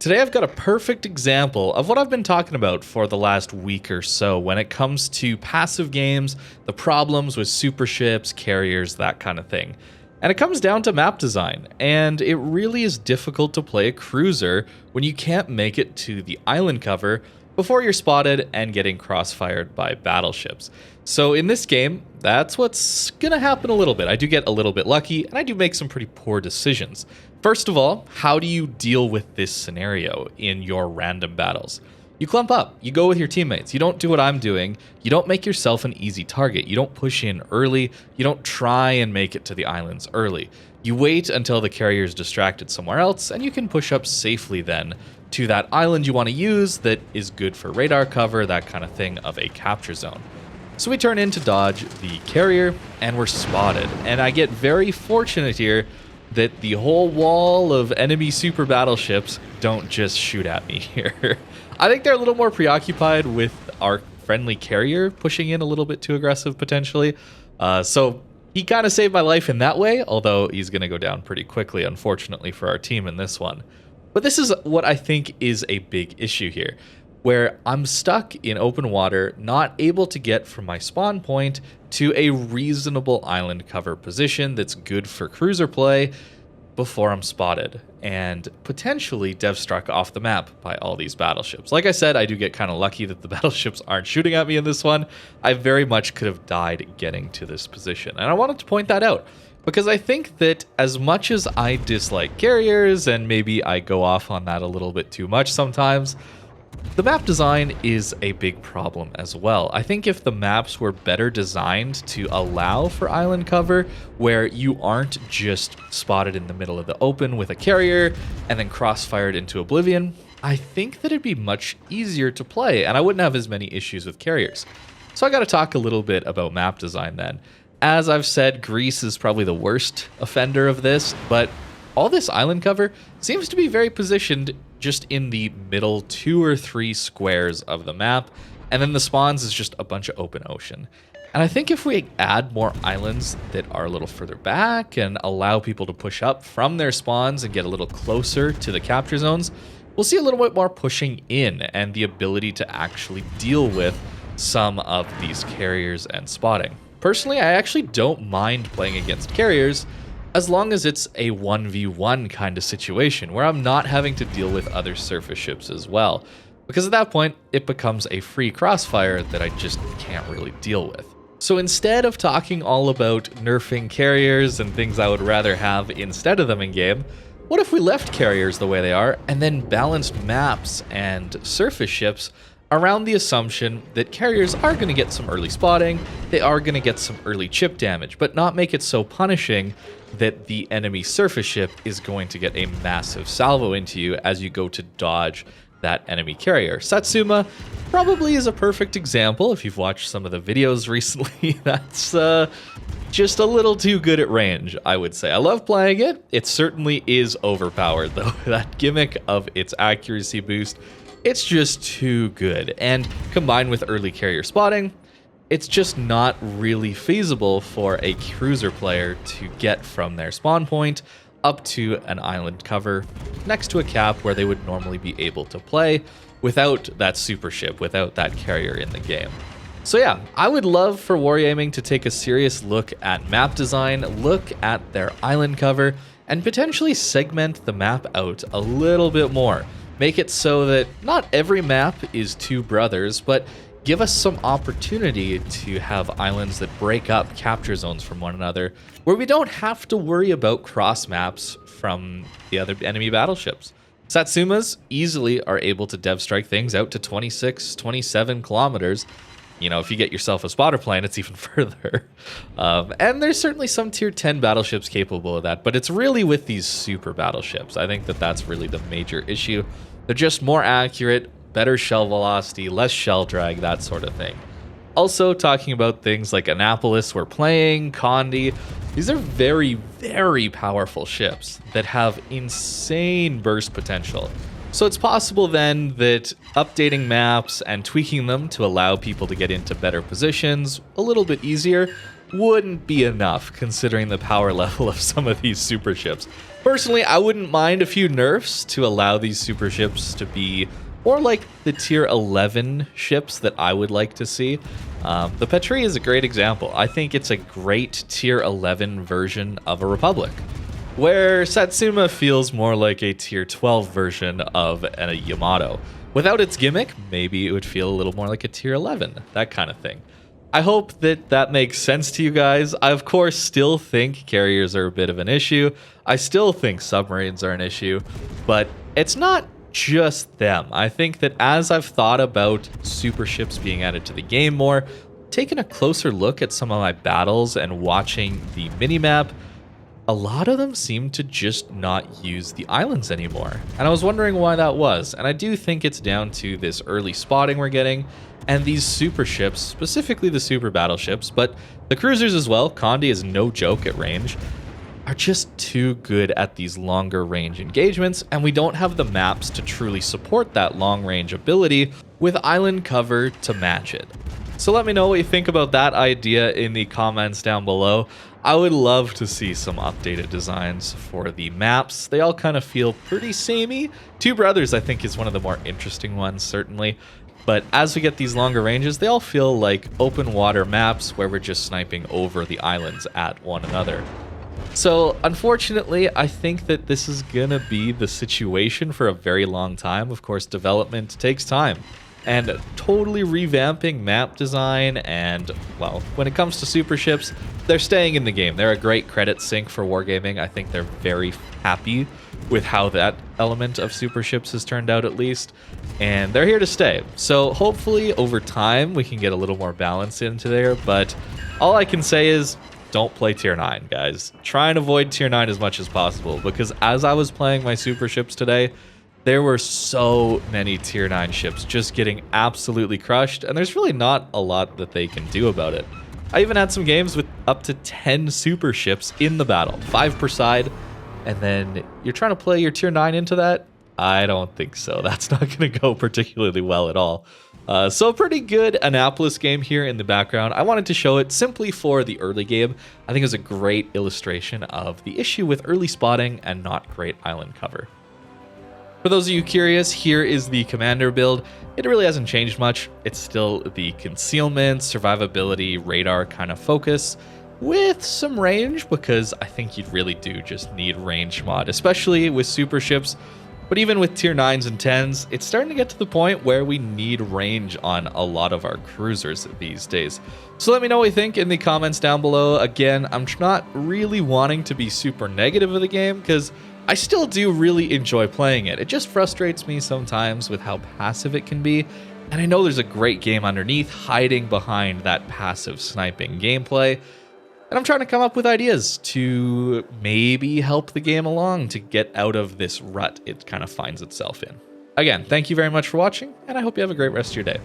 Today I've got a perfect example of what I've been talking about for the last week or so when it comes to passive games, the problems with superships, carriers, that kind of thing. And it comes down to map design, and it really is difficult to play a cruiser when you can't make it to the island cover before you're spotted and getting crossfired by battleships. So in this game, that's what's gonna happen a little bit. I do get a little bit lucky, and I do make some pretty poor decisions. First of all, how do you deal with this scenario in your random battles? You clump up, you go with your teammates, you don't do what I'm doing, you don't make yourself an easy target, you don't push in early, you don't try and make it to the islands early. You wait until the carrier is distracted somewhere else, and you can push up safely then to that island you want to use that is good for radar cover, that kind of thing of a capture zone. So we turn in to dodge the carrier, and we're spotted, and I get very fortunate here that the whole wall of enemy super battleships don't just shoot at me here. I think they're a little more preoccupied with our friendly carrier pushing in a little bit too aggressive potentially. So he kind of saved my life in that way, although he's going to go down pretty quickly, unfortunately for our team in this one. But this is what I think is a big issue here, where I'm stuck in open water, not able to get from my spawn point to a reasonable island cover position that's good for cruiser play before I'm spotted and potentially dev struck off the map by all these battleships. Like I said, I do get kind of lucky that the battleships aren't shooting at me in this one. I very much could have died getting to this position, and I wanted to point that out because I think that as much as I dislike carriers, and maybe I go off on that a little bit too much sometimes, the map design is a big problem as well. I think if the maps were better designed to allow for island cover, where you aren't just spotted in the middle of the open with a carrier and then crossfired into oblivion, I think that it'd be much easier to play, and I wouldn't have as many issues with carriers. So I gotta talk a little bit about map design then. As I've said, Greece is probably the worst offender of this, but all this island cover seems to be very positioned just in the middle 2 or 3 squares of the map, and then the spawns is just a bunch of open ocean. And I think if we add more islands that are a little further back and allow people to push up from their spawns and get a little closer to the capture zones, we'll see a little bit more pushing in and the ability to actually deal with some of these carriers and spotting. Personally, I actually don't mind playing against carriers as long as it's a 1v1 kind of situation where I'm not having to deal with other surface ships as well. Because at that point, it becomes a free crossfire that I just can't really deal with. So instead of talking all about nerfing carriers and things I would rather have instead of them in game, what if we left carriers the way they are and then balanced maps and surface ships around the assumption that carriers are going to get some early spotting, they are going to get some early chip damage, but not make it so punishing that the enemy surface ship is going to get a massive salvo into you as you go to dodge that enemy carrier. Satsuma probably is a perfect example. If you've watched some of the videos recently, that's just a little too good at range, I would say. I love playing it. It certainly is overpowered, though. That gimmick of its accuracy boost, it's just too good. And combined with early carrier spotting, it's just not really feasible for a cruiser player to get from their spawn point up to an island cover next to a cap where they would normally be able to play without that super ship, without that carrier in the game. So yeah, I would love for Wargaming to take a serious look at map design, look at their island cover, and potentially segment the map out a little bit more. Make it so that not every map is two brothers, but give us some opportunity to have islands that break up capture zones from one another, where we don't have to worry about cross maps from the other enemy battleships. Satsumas easily are able to dev strike things out to 26, 27 kilometers. You know, if you get yourself a spotter plane, it's even further. And there's certainly some tier 10 battleships capable of that, but it's really with these super battleships. I think that that's really the major issue. They're just more accurate, better shell velocity, less shell drag, that sort of thing. Also, talking about things like Annapolis we're playing, Condi, these are very, very powerful ships that have insane burst potential. So it's possible then that updating maps and tweaking them to allow people to get into better positions a little bit easier wouldn't be enough considering the power level of some of these super ships. Personally, I wouldn't mind a few nerfs to allow these super ships to be more like the tier 11 ships that I would like to see. The Petrie is a great example. I think it's a great tier 11 version of a Republic, where Satsuma feels more like a tier 12 version of a Yamato. Without its gimmick, maybe it would feel a little more like a tier 11, that kind of thing. I hope that that makes sense to you guys. I, of course, still think carriers are a bit of an issue. I still think submarines are an issue, but it's not just them. I think that as I've thought about super ships being added to the game more, taking a closer look at some of my battles and watching the minimap, a lot of them seem to just not use the islands anymore. And I was wondering why that was. And I do think it's down to this early spotting we're getting and these super ships, specifically the super battleships, but the cruisers as well. Condi is no joke at range, are just too good at these longer range engagements, and we don't have the maps to truly support that long range ability with island cover to match it. So let me know what you think about that idea in the comments down below. I would love to see some updated designs for the maps. They all kind of feel pretty samey. Two Brothers, I think, is one of the more interesting ones, certainly. But as we get these longer ranges, they all feel like open water maps where we're just sniping over the islands at one another. So unfortunately, I think that this is gonna be the situation for a very long time. Of course, development takes time. And totally revamping map design and, well, when it comes to super ships, they're staying in the game. They're a great credit sink for Wargaming. I think they're very happy with how that element of super ships has turned out, at least. And they're here to stay. So hopefully over time we can get a little more balance into there. But all I can say is don't play tier 9, guys. Try and avoid tier 9 as much as possible, because as I was playing my super ships today, there were so many tier 9 ships just getting absolutely crushed, and there's really not a lot that they can do about it. I even had some games with up to 10 super ships in the battle, 5 per side, and then you're trying to play your tier 9 into that? I don't think so. That's not going to go particularly well at all. So a pretty good Annapolis game here in the background. I wanted to show it simply for the early game. I think it was a great illustration of the issue with early spotting and not great island cover. For those of you curious, here is the commander build. It really hasn't changed much. It's still the concealment, survivability, radar kind of focus with some range, because I think you really do just need range mod, especially with super ships. But even with tier 9s and 10s, it's starting to get to the point where we need range on a lot of our cruisers these days. So let me know what you think in the comments down below. Again, I'm not really wanting to be super negative of the game, because I still do really enjoy playing it. It just frustrates me sometimes with how passive it can be. And I know there's a great game underneath hiding behind that passive sniping gameplay. And I'm trying to come up with ideas to maybe help the game along to get out of this rut it kind of finds itself in. Again, thank you very much for watching, and I hope you have a great rest of your day.